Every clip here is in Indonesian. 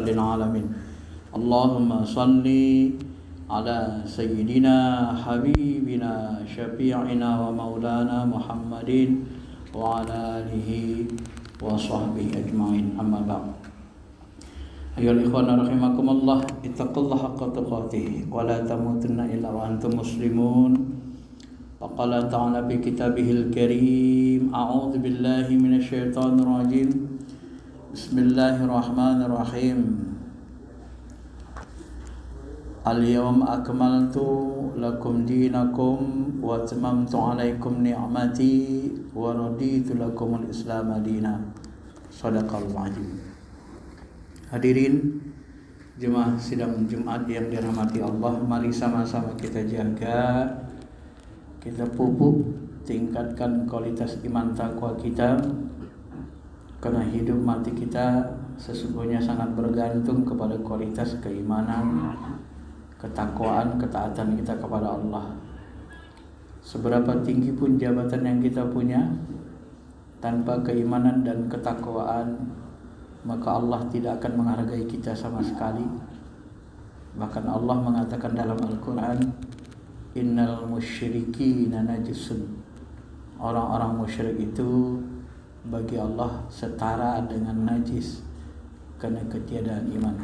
lil'alamin. Allahumma salli ala sayyidina habibina syafi'ina wa maulana Muhammadin wa ala alihi wa sahbihi ajma'in. Amma ba'd. Ayyuhal ikhwan rahimakumullah, ittaqullaha haqqa tuqatih wa la tamutunna illa wa antum muslimun. Faqala ta'ala fi kitabihil karim, a'udzu billahi minasyaitonir rajim. Bismillahirrahmanirrahim. Al-yawma akmaltu lakum dinakum wa atmamtu 'alaikum ni'mati wa raditu lakumul Islam dinan. Shadaqallahu azim. Hadirin jemaah sidang Jumat yang dirahmati Allah, mari sama-sama kita jaga, kita pupuk, tingkatkan kualitas iman takwa kita, karena hidup mati kita sesungguhnya sangat bergantung kepada kualitas keimanan, ketakwaan, ketaatan kita kepada Allah. Seberapa tinggi pun jabatan yang kita punya, tanpa keimanan dan ketakwaan, maka Allah tidak akan menghargai kita sama sekali. Bahkan Allah mengatakan dalam Al-Quran, innal musyrikina najisun. Orang-orang musyrik itu bagi Allah setara dengan najis karena ketiadaan iman.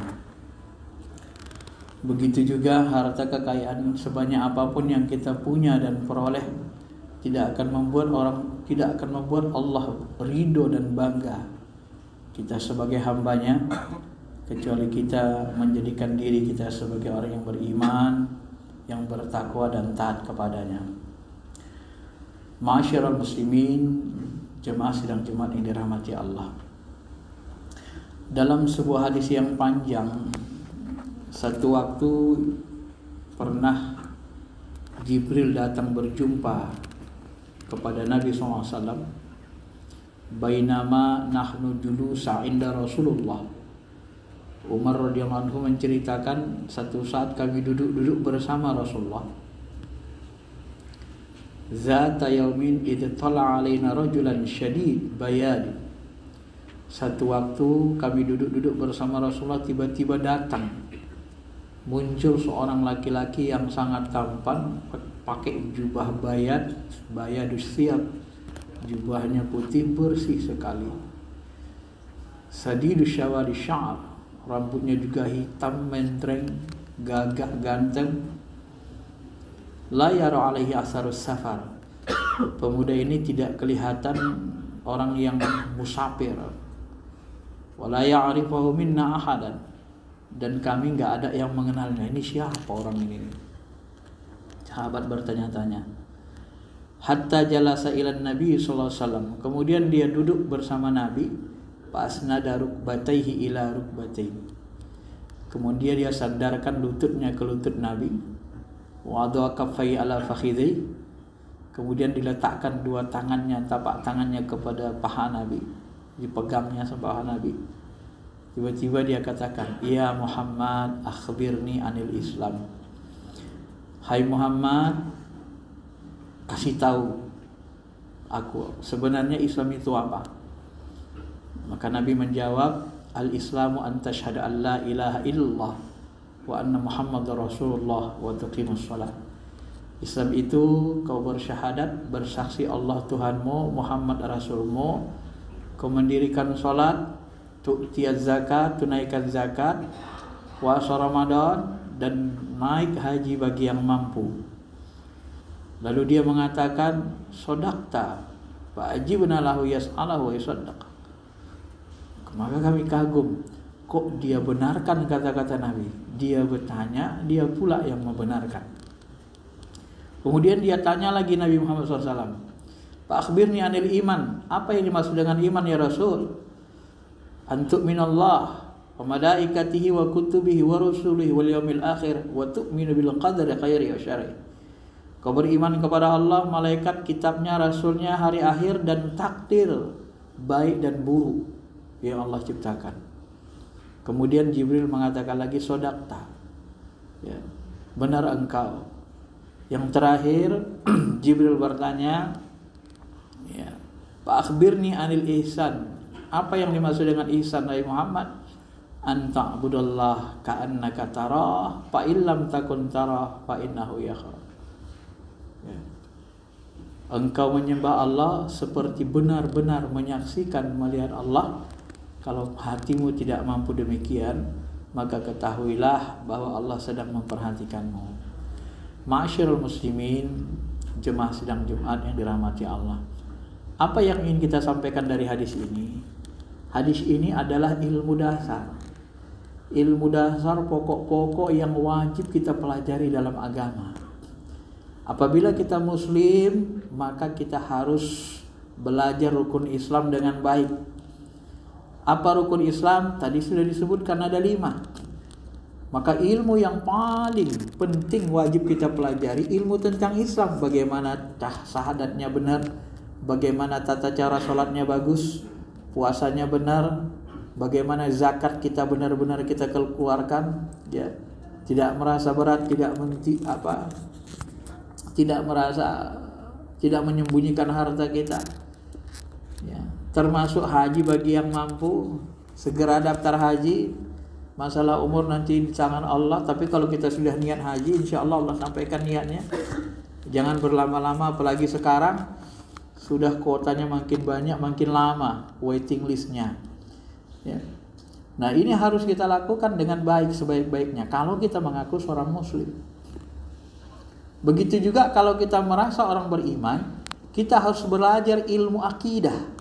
Begitu juga harta kekayaan sebanyak apapun yang kita punya dan peroleh tidak akan membuat Allah ridho dan bangga kita sebagai hambanya, kecuali kita menjadikan diri kita sebagai orang yang beriman, yang bertakwa dan taat kepadanya. Ma'asyiral muslimin, jemaah sidang Jumat yang dirahmati Allah. Dalam sebuah hadis yang panjang, satu waktu pernah Jibril datang berjumpa kepada Nabi SAW. Bainama nahnu julusa inda Rasulullah. Umar radhiyallahu anhu menceritakan, satu saat kami duduk bersama Rasulullah. Zata yaumin idh tala alaina rajulan syadid bayad. Satu waktu kami duduk bersama Rasulullah, tiba-tiba datang muncul seorang laki-laki yang sangat tampan, pakai jubah bayadus siap, jubahnya putih bersih sekali. Sadidus syawari sya'ar, rambutnya juga hitam mentereng, gagah ganteng. La yara alaihi asarus safar. Pemuda ini tidak kelihatan orang yang musafir. Wala ya'rifahu minna ahadan. Dan kami enggak ada yang mengenalnya. Ini siapa orang ini? Sahabat bertanya-tanya. Hatta jalasa ilan Nabi sallallahu alaihi wasallam. Kemudian dia duduk bersama Nabi. Fasnada rukbatayhi ila rukbatayhi. Kemudian dia sandarkan lututnya ke lutut Nabi. Wa adha kaffai ala fakhidhi. Kemudian diletakkan dua tangannya, tapak tangannya kepada paha Nabi, dipegangnya sama paha Nabi. Tiba-tiba dia katakan, "Ya Muhammad, akhbirni anil Islam." Hai Muhammad, kasih tahu aku sebenarnya Islam itu apa. Maka Nabi menjawab, al-Islamu an tashhada an la ilaha illallah wa anna Muhammadar Rasulullah wa tuqimus shalah. Islam itu kau bersyahadat, bersaksi Allah Tuhanmu, Muhammad Rasulmu, kau mendirikan salat, tu'tiyaz zakat, tunaikan zakat, puasa Ramadan, dan naik haji bagi yang mampu. Lalu dia mengatakan, sodakta, fa'ajibna lahu yas'alahu wa yusaddaq. Maka kami kagum, kok dia benarkan kata-kata Nabi. Dia bertanya, dia pula yang membenarkan. Kemudian dia tanya lagi Nabi Muhammad SAW, Pak akhbirni anil iman. Apa yang dimaksud dengan iman ya Rasul? Antuk minallah wa malaikatihi wa kutubihi wa rusulihi wal yaumil akhir wa tu'minu bil qadari khairi wa syarri. Kau beriman kepada Allah, malaikat, kitabnya, rasulnya, hari akhir, dan takdir baik dan buruk yang Allah ciptakan. Kemudian Jibril mengatakan lagi, sodakta, ya, benar engkau. Yang terakhir Jibril bertanya, ya, Pak akhbirni anil ihsan. Apa yang dimaksud dengan ihsan, Nabi Muhammad? an ta'budallah ka'annaka tarah fa illam takun tarah fa innahu yakhar. Ya. Engkau menyembah Allah seperti benar-benar menyaksikan melihat Allah. Kalau hatimu tidak mampu demikian, maka ketahuilah bahwa Allah sedang memperhatikanmu. Ma'asyiral muslimin, jemaah sidang Jumat yang dirahmati Allah. Apa yang ingin kita sampaikan dari hadis ini? Hadis ini adalah ilmu dasar. Ilmu dasar pokok-pokok yang wajib kita pelajari dalam agama. Apabila kita muslim, maka kita harus belajar rukun Islam dengan baik. Apa rukun Islam? Tadi sudah disebutkan ada 5. Maka ilmu yang paling penting wajib kita pelajari ilmu tentang Islam. Bagaimana syahadatnya benar, bagaimana tata cara sholatnya bagus, puasanya benar, bagaimana zakat kita benar-benar kita keluarkan, ya. Tidak merasa berat, tidak menyembunyikan harta kita, ya. Termasuk haji bagi yang mampu, segera daftar haji. Masalah umur nanti di tangan Allah, tapi kalau kita sudah niat haji, insya Allah Allah sampaikan niatnya. Jangan berlama-lama, apalagi sekarang sudah kuotanya makin banyak, makin lama waiting listnya, ya. Nah, ini harus kita lakukan dengan baik, sebaik-baiknya kalau kita mengaku seorang muslim. Begitu juga kalau kita merasa orang beriman, kita harus belajar ilmu akidah.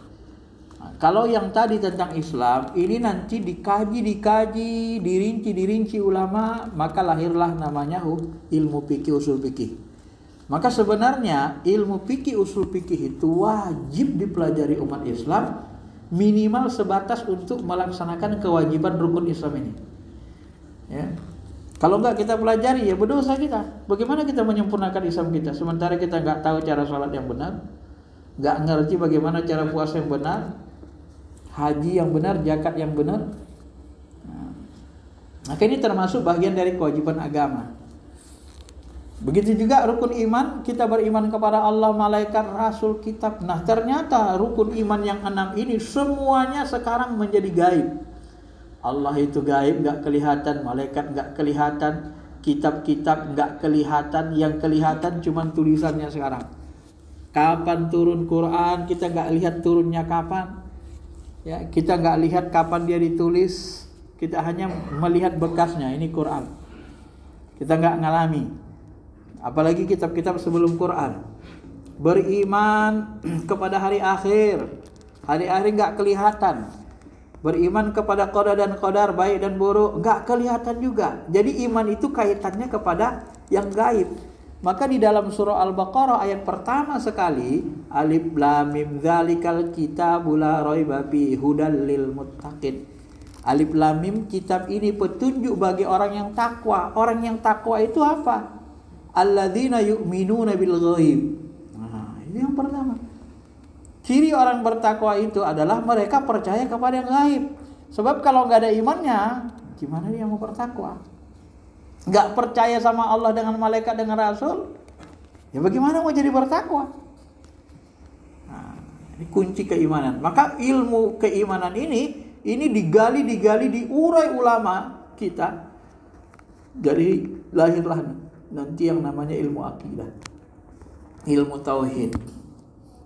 Nah, kalau yang tadi tentang Islam, ini nanti dikaji, dirinci ulama, maka lahirlah namanya ilmu fikih, usul fikih. Maka sebenarnya ilmu fikih, usul fikih itu wajib dipelajari umat Islam, minimal sebatas untuk melaksanakan kewajiban rukun Islam ini, ya. Kalau enggak kita pelajari, ya berdosa kita. Bagaimana kita menyempurnakan Islam kita sementara kita enggak tahu cara sholat yang benar, enggak ngerti bagaimana cara puasa yang benar, haji yang benar, zakat yang benar. Maka ini termasuk bagian dari kewajiban agama. Begitu juga rukun iman, kita beriman kepada Allah, malaikat, rasul, kitab. Nah, ternyata rukun iman yang 6 ini semuanya sekarang menjadi gaib. Allah itu gaib, gak kelihatan. Malaikat gak kelihatan. Kitab-kitab gak kelihatan. Yang kelihatan cuma tulisannya sekarang. Kapan turun Quran, kita gak lihat turunnya kapan, ya. Kita gak lihat kapan dia ditulis. Kita hanya melihat bekasnya. Ini Quran. Kita gak ngalami. Apalagi kitab-kitab sebelum Quran. Beriman kepada hari akhir. Hari akhir gak kelihatan. Beriman kepada qada dan qadar, baik dan buruk, enggak kelihatan juga. Jadi iman itu kaitannya kepada yang gaib. Maka di dalam surah Al-Baqarah ayat pertama sekali, alif lam mim dzalikal kitabul la raiba fihi hudal lil muttaqin. Alif lam mim, kitab ini petunjuk bagi orang yang takwa. Orang yang takwa itu apa? Alladzina yu'minuna bil ghaib. Nah, ini yang pertama. Ciri orang bertakwa itu adalah mereka percaya kepada yang gaib. Sebab kalau nggak ada imannya, gimana dia mau bertakwa? Nggak percaya sama Allah dengan malaikat dengan rasul, ya bagaimana mau jadi bertakwa? Nah, ini kunci keimanan. Maka ilmu keimanan ini digali, diurai ulama kita. Dari lahirlah nanti yang namanya ilmu akidah, ilmu tauhid.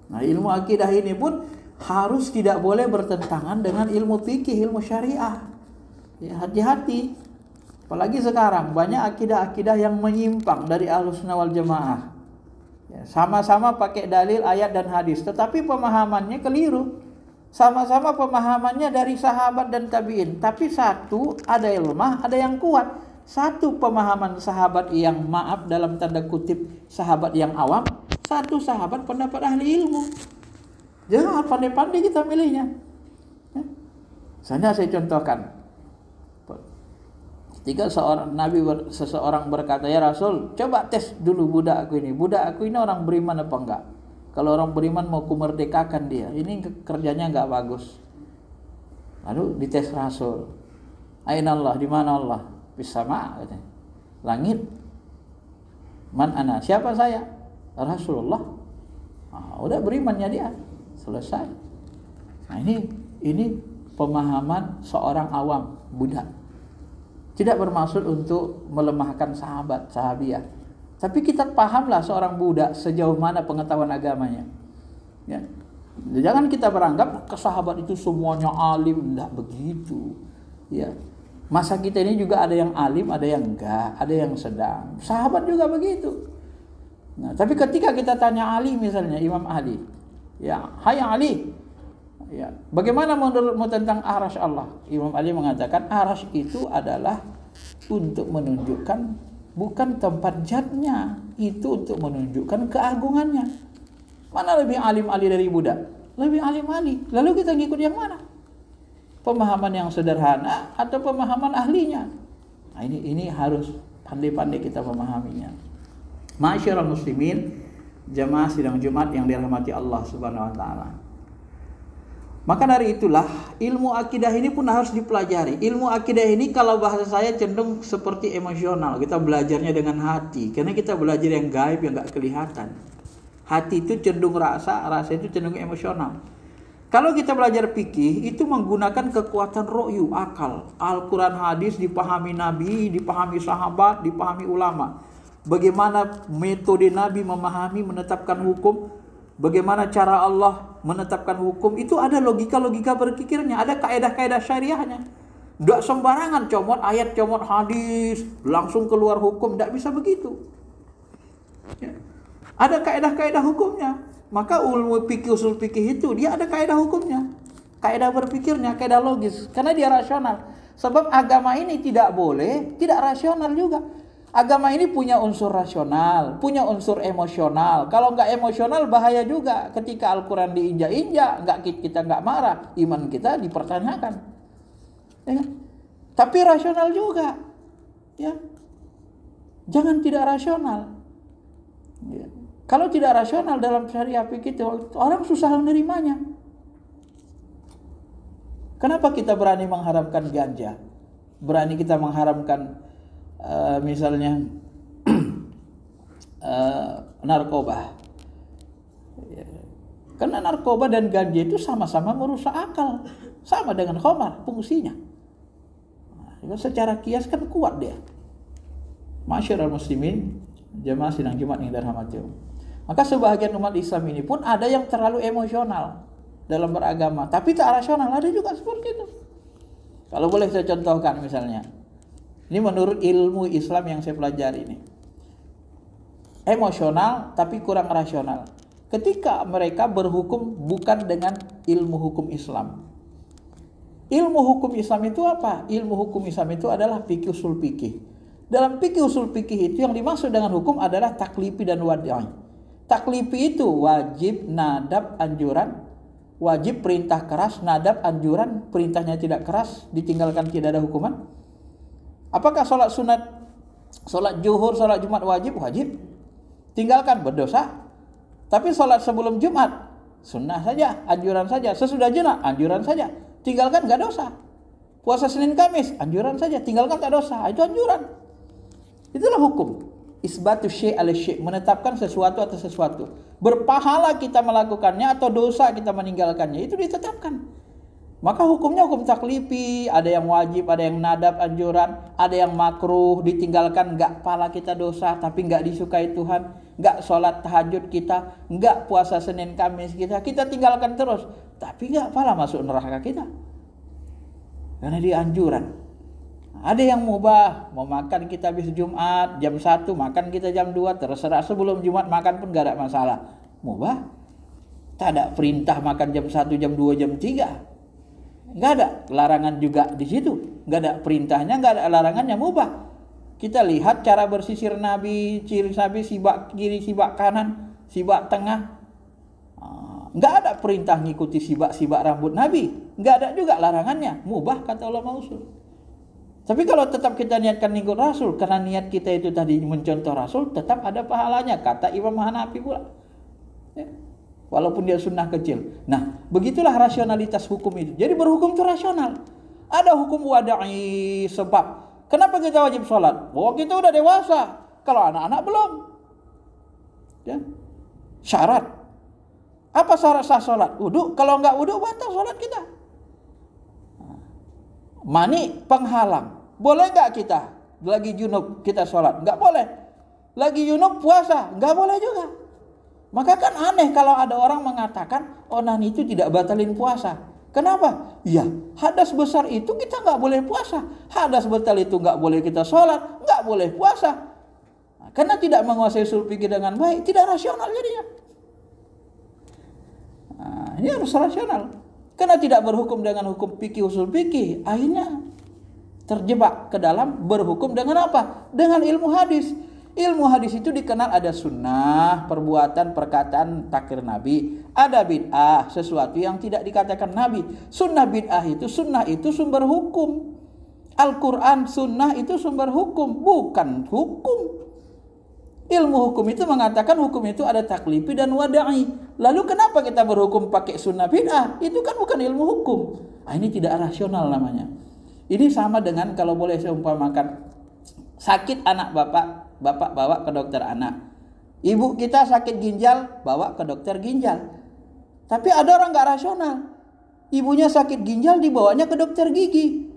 Nah, ilmu akidah ini pun harus tidak boleh bertentangan dengan ilmu fikih, ilmu syariah. Ya, hati-hati. Apalagi sekarang banyak akidah-akidah yang menyimpang dari Ahlussunnah wal Jamaah. Ya, sama-sama pakai dalil ayat dan hadis, tetapi pemahamannya keliru. Sama-sama pemahamannya dari sahabat dan tabi'in, tapi satu ada yang lemah, ada yang kuat. Satu pemahaman sahabat yang maaf dalam tanda kutip sahabat yang awam, satu sahabat pendapat ahli ilmu. Jangan pandai-pandai kita milihnya. Ya. Misalnya saya contohkan. Ketika seseorang berkata, ya Rasul, coba tes dulu budak aku ini. Budak aku ini orang beriman apa enggak? Kalau orang beriman mau kumerdekakan dia. Ini kerjanya enggak bagus. Lalu dites Rasul. Aina Allah, di mana Allah? Bisama katanya. Langit. Man ana? Siapa saya? Rasulullah. Nah, udah berimannya dia. Selesai. Nah, ini pemahaman seorang awam, budak. Tidak bermaksud untuk melemahkan sahabiah. Tapi kita pahamlah seorang budak sejauh mana pengetahuan agamanya. Ya. Jangan kita beranggap sahabat itu semuanya alim, tidak begitu. Ya. Masa kita ini juga ada yang alim, ada yang enggak, ada yang sedang. Sahabat juga begitu. Nah, tapi ketika kita tanya Ali misalnya, Imam Ali, ya, hai Ali, ya, bagaimana menurutmu tentang arasy Allah? Imam Ali mengatakan arasy itu adalah untuk menunjukkan bukan tempat zatnya, itu untuk menunjukkan keagungannya. Mana lebih alim Ali dari budak? Lebih alim Ali. Lalu kita ngikut yang mana? Pemahaman yang sederhana atau pemahaman ahlinya? Nah, ini harus pandai-pandai kita memahaminya. Ma'asyiral muslimin, jamaah sidang Jumat yang dirahmati Allah Subhanahu wa taala. Maka dari itulah ilmu akidah ini pun harus dipelajari. Ilmu akidah ini kalau bahasa saya cenderung seperti emosional. Kita belajarnya dengan hati. Karena kita belajar yang gaib, yang gak kelihatan. Hati itu cenderung rasa itu cenderung emosional. Kalau kita belajar fikih, itu menggunakan kekuatan ro'yu, akal. Al-Quran, hadis dipahami Nabi, dipahami sahabat, dipahami ulama. Bagaimana metode Nabi memahami, menetapkan hukum. Bagaimana cara Allah menetapkan hukum, itu ada logika-logika berpikirnya, ada kaedah-kaedah syariahnya. Tidak sembarangan comot ayat, comot hadis, langsung keluar hukum, tidak bisa begitu. Ya. Ada kaedah-kaedah hukumnya. Maka ulmu fikih, usul fikih itu dia ada kaedah hukumnya, kaedah berpikirnya, kaedah logis, karena dia rasional. Sebab agama ini tidak boleh tidak rasional juga. Agama ini punya unsur rasional, punya unsur emosional. Kalau nggak emosional bahaya juga. Ketika Al-Quran diinjak-injak, kita nggak marah, iman kita dipertanyakan. Ya. Tapi rasional juga, ya. Jangan tidak rasional. Ya. Kalau tidak rasional dalam syariah fikih itu orang susah menerimanya. Kenapa kita berani mengharamkan ganja? Berani kita mengharamkan misalnya narkoba. Karena narkoba dan ganja itu sama-sama merusak akal, sama dengan khamar fungsinya. Secara kias kan kuat dia. Masyarul muslimin, jamaah sidang Jumat yang dirahmati Allah. Maka sebahagian umat Islam ini pun ada yang terlalu emosional dalam beragama, tapi tak rasional, ada juga seperti itu. Kalau boleh saya contohkan misalnya, ini menurut ilmu Islam yang saya pelajari ini. Emosional tapi kurang rasional. Ketika mereka berhukum bukan dengan ilmu hukum Islam. Ilmu hukum Islam itu apa? Ilmu hukum Islam itu adalah fikih usul fikih. Dalam fikih usul fikih itu yang dimaksud dengan hukum adalah taklifi dan wad'i. Taklifi itu wajib, nadab, anjuran. Wajib perintah keras, nadab, anjuran, perintahnya tidak keras, ditinggalkan tidak ada hukuman. Apakah sholat sunat, sholat zuhur, sholat Jumat wajib? Wajib. Tinggalkan berdosa. Tapi sholat sebelum Jumat sunnah saja, anjuran saja. Sesudah Jumat anjuran saja, tinggalkan gak dosa. Puasa Senin Kamis anjuran saja, tinggalkan tak dosa. Itu anjuran. Itulah hukum. Isbatu syai' ala syai', menetapkan sesuatu atas sesuatu. Berpahala kita melakukannya atau dosa kita meninggalkannya, itu ditetapkan. Maka hukumnya hukum taklifi, ada yang wajib, ada yang nadab, anjuran, ada yang makruh, ditinggalkan, enggak pahala kita dosa, tapi enggak disukai Tuhan, enggak sholat tahajud kita, enggak puasa Senin Kamis kita tinggalkan terus, tapi enggak pahala masuk neraka kita. Karena dia anjuran. Ada yang mubah, mau makan kita habis Jumat jam 1, makan kita jam 2, terserah, sebelum Jumat makan pun enggak ada masalah. Mubah. Tak ada perintah makan jam 1, jam 2, jam 3. Enggak ada larangan juga di situ. Enggak ada perintahnya, enggak ada larangannya, mubah. Kita lihat cara bersisir Nabi, ciri Nabi sibak kiri, sibak kanan, sibak tengah. Enggak ada perintah ngikuti sibak-sibak rambut Nabi. Enggak ada juga larangannya, mubah kata ulama usul. Tapi kalau tetap kita niatkan ngikut Rasul, karena niat kita itu tadi mencontoh Rasul, tetap ada pahalanya, kata Imam Hanafi pula. Ya. Walaupun dia sunnah kecil. Nah, begitulah rasionalitas hukum itu. Jadi berhukum itu rasional. Ada hukum wada'i sebab. Kenapa kita wajib sholat? Bahwa kita udah dewasa. Kalau anak-anak belum. Ya. Syarat. Apa syarat sah sholat? Wudu. Kalau enggak wudu, batal sholat kita. Mani penghalang. Boleh nggak kita lagi junub kita sholat? Nggak boleh. Lagi junub puasa? Nggak boleh juga. Maka kan aneh kalau ada orang mengatakan onan itu tidak batalin puasa. Kenapa? Ya, hadas besar itu kita nggak boleh puasa. Hadas batal itu nggak boleh kita sholat, nggak boleh puasa. Nah, karena tidak menguasai usul fikih dengan baik, tidak rasional jadinya. Nah, ini harus rasional. Karena tidak berhukum dengan hukum fikih usul fikih, akhirnya terjebak ke dalam berhukum dengan apa? Dengan ilmu hadis. Ilmu hadis itu dikenal ada sunnah, perbuatan, perkataan, takrir Nabi. Ada bid'ah, sesuatu yang tidak dikatakan Nabi. Sunnah bid'ah itu, sunnah itu sumber hukum. Al-Quran, sunnah itu sumber hukum, bukan hukum. Ilmu hukum itu mengatakan hukum itu ada taklifi dan wada'i. Lalu kenapa kita berhukum pakai sunnah bid'ah? Itu kan bukan ilmu hukum. Nah, ini tidak rasional namanya. Ini sama dengan kalau boleh saya umpamakan, sakit anak bapak bawa ke dokter anak. Ibu kita sakit ginjal, bawa ke dokter ginjal. Tapi ada orang gak rasional. Ibunya sakit ginjal, dibawanya ke dokter gigi.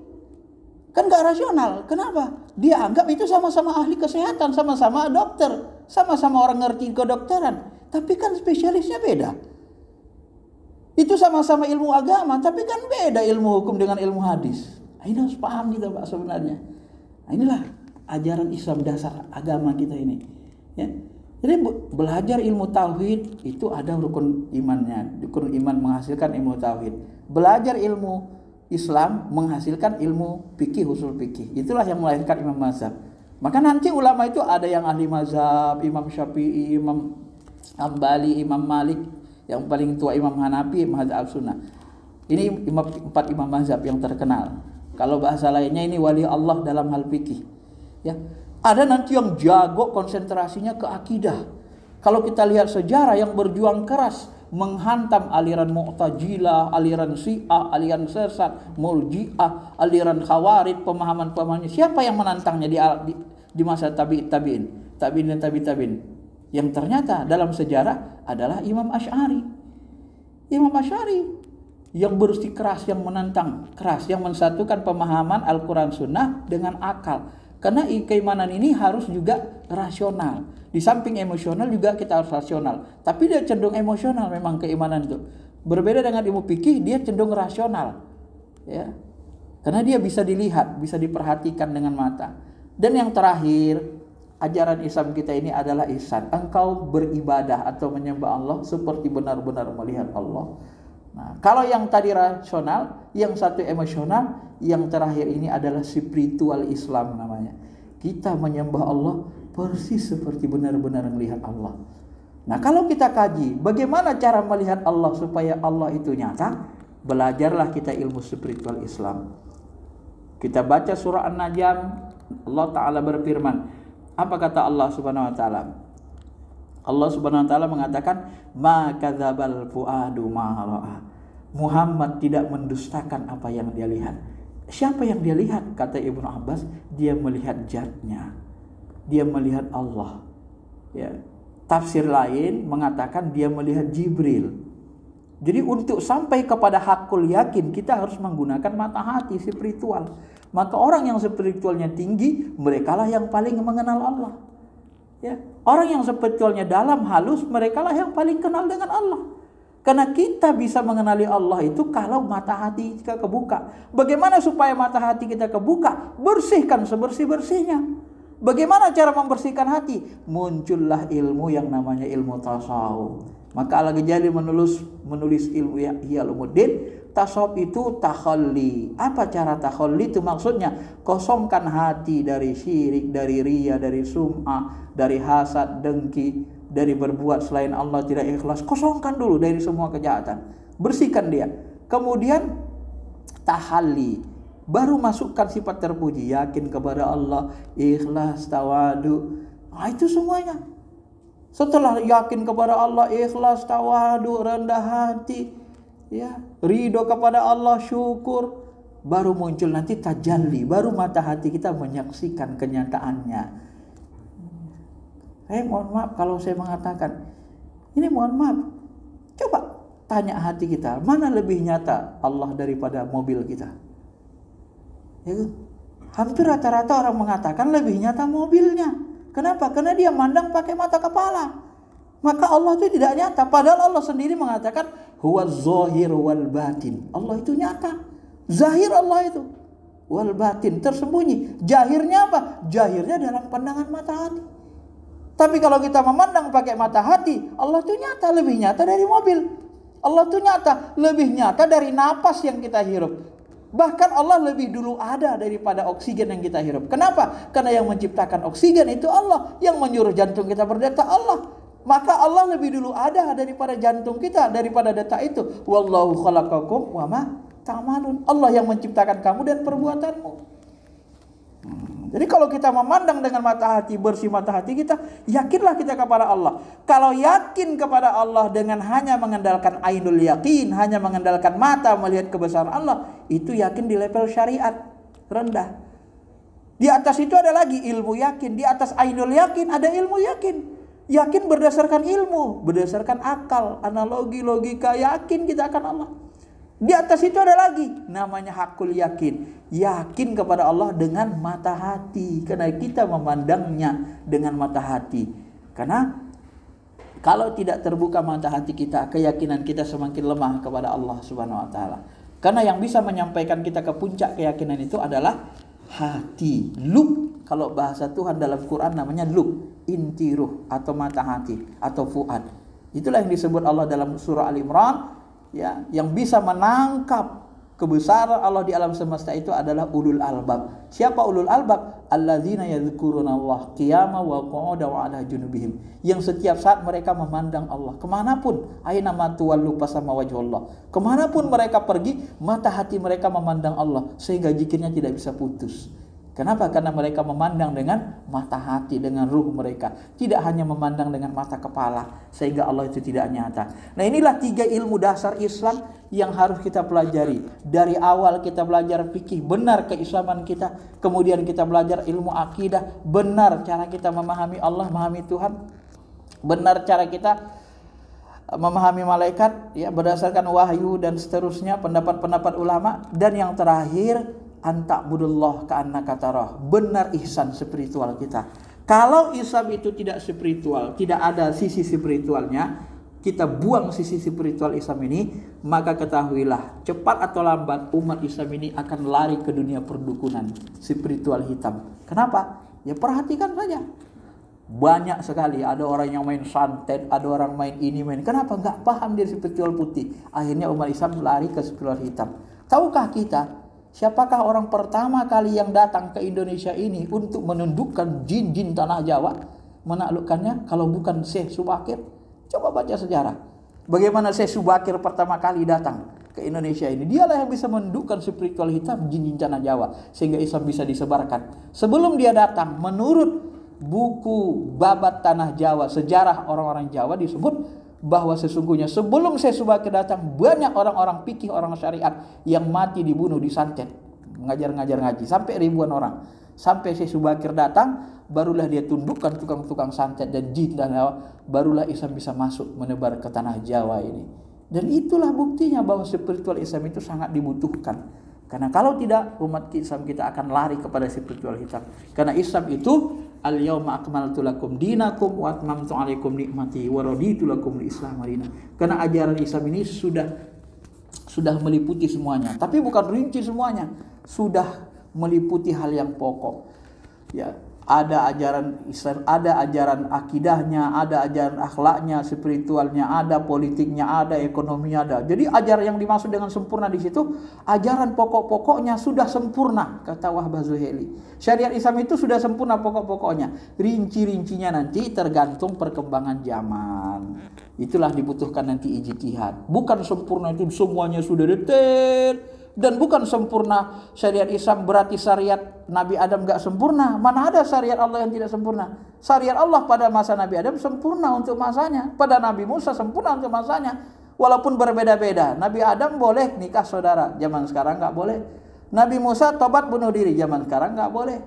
Kan gak rasional. Kenapa? Dia anggap itu sama-sama ahli kesehatan, sama-sama dokter, sama-sama orang ngerti kedokteran. Tapi kan spesialisnya beda. Itu sama-sama ilmu agama, tapi kan beda ilmu hukum dengan ilmu hadis. Ini harus paham kita Pak sebenarnya. Nah, inilah ajaran Islam dasar agama kita ini. Ya. Jadi belajar ilmu tauhid itu ada rukun imannya. Rukun iman menghasilkan ilmu tauhid. Belajar ilmu Islam menghasilkan ilmu fikih usul fikih. Itulah yang melahirkan imam mazhab. Maka nanti ulama itu ada yang ahli mazhab, Imam Syafi'i, Imam Hambali, Imam Malik, yang paling tua Imam Hanafi, mazhab sunnah. Ini 4 imam mazhab yang terkenal. Kalau bahasa lainnya ini wali Allah dalam hal fikih. Ya, ada nanti yang jago konsentrasinya ke akidah. Kalau kita lihat sejarah yang berjuang keras menghantam aliran Mu'tazilah, aliran Syiah, aliran sesat, Murji'ah, aliran Khawarij, pemahaman-pemahamannya. Siapa yang menantangnya di masa tabi'in dan tabi'in? Yang ternyata dalam sejarah adalah Imam Asy'ari. Imam Asy'ari yang bersikeras, yang menantang keras, yang mensatukan pemahaman Al-Quran Sunnah dengan akal. Karena keimanan ini harus juga rasional. Di samping emosional juga kita harus rasional. Tapi dia cenderung emosional memang keimanan itu. Berbeda dengan ilmu fikih, dia cenderung rasional. Ya. Karena dia bisa dilihat, bisa diperhatikan dengan mata. Dan yang terakhir, ajaran Islam kita ini adalah ihsan. Engkau beribadah atau menyembah Allah seperti benar-benar melihat Allah. Nah, kalau yang tadi rasional, yang satu emosional, yang terakhir ini adalah spiritual Islam namanya. Kita menyembah Allah persis seperti benar-benar melihat Allah. Nah, kalau kita kaji bagaimana cara melihat Allah supaya Allah itu nyata, belajarlah kita ilmu spiritual Islam. Kita baca surah An-Najm, Allah Ta'ala berfirman. Apa kata Allah Subhanahu Wa Ta'ala? Allah Subhanahu Wa Ta'ala mengatakan, ma kadzabal fuadu ma ra'a. Muhammad tidak mendustakan apa yang dia lihat. Siapa yang dia lihat? Kata Ibnu Abbas, dia melihat zatnya. Dia melihat Allah. Ya. Tafsir lain mengatakan dia melihat Jibril. Jadi untuk sampai kepada hakul yakin, kita harus menggunakan mata hati spiritual. Maka orang yang spiritualnya tinggi, merekalah yang paling mengenal Allah. Ya. Orang yang spiritualnya dalam, halus, merekalah yang paling kenal dengan Allah. Karena kita bisa mengenali Allah itu kalau mata hati kita kebuka. Bagaimana supaya mata hati kita kebuka? Bersihkan sebersih-bersihnya. Bagaimana cara membersihkan hati? Muncullah ilmu yang namanya ilmu tasawuf. Maka Al-Ghazali menulis ilmu Ihya Ulumuddin. Tasawuf itu takhalli. Apa cara takhalli itu maksudnya? Kosongkan hati dari syirik, dari riya, dari sum'ah, dari hasad, dengki, dari berbuat selain Allah tidak ikhlas. Kosongkan dulu dari semua kejahatan. Bersihkan dia. Kemudian tahalli. Baru masukkan sifat terpuji. Yakin kepada Allah, ikhlas, tawadu. Nah, itu semuanya. Setelah yakin kepada Allah, ikhlas, tawadu, rendah hati, ya, ridho kepada Allah, syukur, baru muncul nanti tajalli. Baru mata hati kita menyaksikan kenyataannya. Mohon maaf kalau saya mengatakan ini, mohon maaf. Coba tanya hati kita, mana lebih nyata Allah daripada mobil kita? Ya, hampir rata-rata orang mengatakan lebih nyata mobilnya. Kenapa? Karena dia mandang pakai mata kepala. Maka Allah itu tidak nyata. Padahal Allah sendiri mengatakan huwa zahir wal batin. Allah itu nyata. Zahir Allah itu. Wal batin, tersembunyi. Jahirnya apa? Jahirnya dalam pandangan mata hati. Tapi kalau kita memandang pakai mata hati, Allah itu nyata, lebih nyata dari mobil. Allah itu nyata, lebih nyata dari napas yang kita hirup. Bahkan Allah lebih dulu ada daripada oksigen yang kita hirup. Kenapa? Karena yang menciptakan oksigen itu Allah. Yang menyuruh jantung kita berdetak Allah. Maka Allah lebih dulu ada daripada jantung kita, daripada detak itu. Wallahu khalaqakum wa ma ta'malun. Allah yang menciptakan kamu dan perbuatanmu. Jadi kalau kita memandang dengan mata hati, bersih mata hati kita, yakinlah kita kepada Allah. Kalau yakin kepada Allah dengan hanya mengandalkan ainul yakin, hanya mengandalkan mata melihat kebesaran Allah, itu yakin di level syariat, rendah. Di atas itu ada lagi ilmu yakin, di atas ainul yakin ada ilmu yakin. Yakin berdasarkan ilmu, berdasarkan akal, analogi, logika, yakin kita akan Allah. Di atas itu ada lagi namanya hakul yakin. Yakin kepada Allah dengan mata hati. Karena kita memandangnya dengan mata hati. Karena kalau tidak terbuka mata hati kita, keyakinan kita semakin lemah kepada Allah Subhanahu wa taala. Karena yang bisa menyampaikan kita ke puncak keyakinan itu adalah hati. Lub, kalau bahasa Tuhan dalam Quran namanya lub, inti ruh atau mata hati atau fuad. Itulah yang disebut Allah dalam surah Al-Imran. Ya, yang bisa menangkap kebesaran Allah di alam semesta itu adalah ulul albab. Siapa ulul albab? Alladzina yadhkurunallaha qiyaman wa qu'udan wa 'ala junubihim. Yang setiap saat mereka memandang Allah. Kemanapun, aina ma tuwallu fasama wajhullah. Kemanapun mereka pergi, mata hati mereka memandang Allah sehingga zikirnya tidak bisa putus. Kenapa? Karena mereka memandang dengan mata hati, dengan ruh mereka. Tidak hanya memandang dengan mata kepala, sehingga Allah itu tidak nyata. Nah, inilah 3 ilmu dasar Islam yang harus kita pelajari. Dari awal kita belajar fikih, benar keislaman kita. Kemudian kita belajar ilmu akidah, benar cara kita memahami Allah, memahami Tuhan. Benar cara kita memahami malaikat, ya, berdasarkan wahyu dan seterusnya, pendapat-pendapat ulama. Dan yang terakhir, anta'budullah ka'annaka tarah. Benar ihsan spiritual kita. Kalau Islam itu tidak spiritual, tidak ada sisi spiritualnya, kita buang sisi spiritual Islam ini, maka ketahuilah cepat atau lambat umat Islam ini akan lari ke dunia perdukunan spiritual hitam. Kenapa? Ya perhatikan saja. Banyak sekali ada orang yang main santet, ada orang main ini main. Kenapa? Nggak paham dia spiritual putih. Akhirnya umat Islam lari ke spiritual hitam. Tahukah kita siapakah orang pertama kali yang datang ke Indonesia ini untuk menundukkan jin-jin tanah Jawa, menaklukkannya? Kalau bukan Syekh Subakir. Coba baca sejarah. Bagaimana Syekh Subakir pertama kali datang ke Indonesia ini. Dialah yang bisa menundukkan spiritual hitam jin-jin tanah Jawa sehingga Islam bisa disebarkan. Sebelum dia datang, menurut buku Babat Tanah Jawa, sejarah orang-orang Jawa, disebut bahwa sesungguhnya sebelum Syekh Subakir datang, banyak orang-orang fikih, orang syariat yang mati dibunuh, disantet, ngajar-ngajar ngaji sampai ribuan orang. Sampai Syekh Subakir datang, barulah dia tundukkan tukang-tukang santet dan jin dan barulah Islam bisa masuk menebar ke tanah Jawa ini. Dan itulah buktinya bahwa spiritual Islam itu sangat dibutuhkan. Karena kalau tidak, umat Islam kita akan lari kepada spiritual hitam. Karena Islam itu al-yauma akmaltu lakum dinakum wa atmamtu 'alaikum nikmati wa raditu lakum al-Islam madina. Karena ajaran Islam ini sudah meliputi semuanya, tapi bukan rinci semuanya, sudah meliputi hal yang pokok. Ya, ada ajaran Islam, ada ajaran akidahnya, ada ajaran akhlaknya, spiritualnya, ada politiknya, ada ekonominya, ada. Jadi ajaran yang dimaksud dengan sempurna di situ, ajaran pokok-pokoknya sudah sempurna, kata Wahbah Zuhaili. Syariat Islam itu sudah sempurna pokok-pokoknya. Rinci-rincinya nanti tergantung perkembangan zaman. Itulah dibutuhkan nanti ijtihad. Bukan sempurna itu semuanya sudah detail. Dan bukan sempurna syariat Islam berarti syariat Nabi Adam gak sempurna. Mana ada syariat Allah yang tidak sempurna? Syariat Allah pada masa Nabi Adam sempurna untuk masanya. Pada Nabi Musa sempurna untuk masanya. Walaupun berbeda-beda. Nabi Adam boleh nikah saudara, zaman sekarang gak boleh. Nabi Musa tobat bunuh diri, zaman sekarang gak boleh.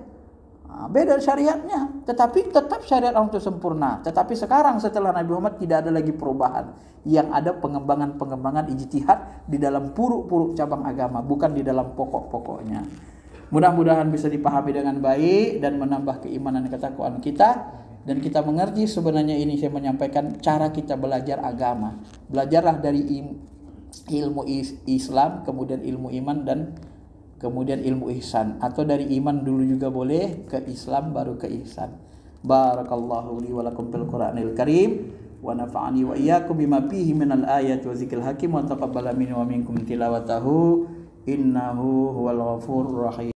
Beda syariatnya, tetapi tetap syariat Allah itu sempurna. Tetapi sekarang setelah Nabi Muhammad tidak ada lagi perubahan. Yang ada pengembangan-pengembangan ijtihad di dalam puruk-puruk cabang agama, bukan di dalam pokok-pokoknya. Mudah-mudahan bisa dipahami dengan baik dan menambah keimanan dan ketakwaan kita, dan kita mengerti sebenarnya ini saya menyampaikan cara kita belajar agama. Belajarlah dari ilmu Islam, kemudian ilmu iman, dan kemudian ilmu ihsan, atau dari iman dulu juga boleh, ke Islam baru ke ihsan. Barakallahu li wa lakum fil Qur'anil Karim wa nafa'ani wa iyyakum bima fihi minal ayati wa zikril hakim wa taqabbala minni wa minkum tilawatahu innahu huwal ghafurur rahim.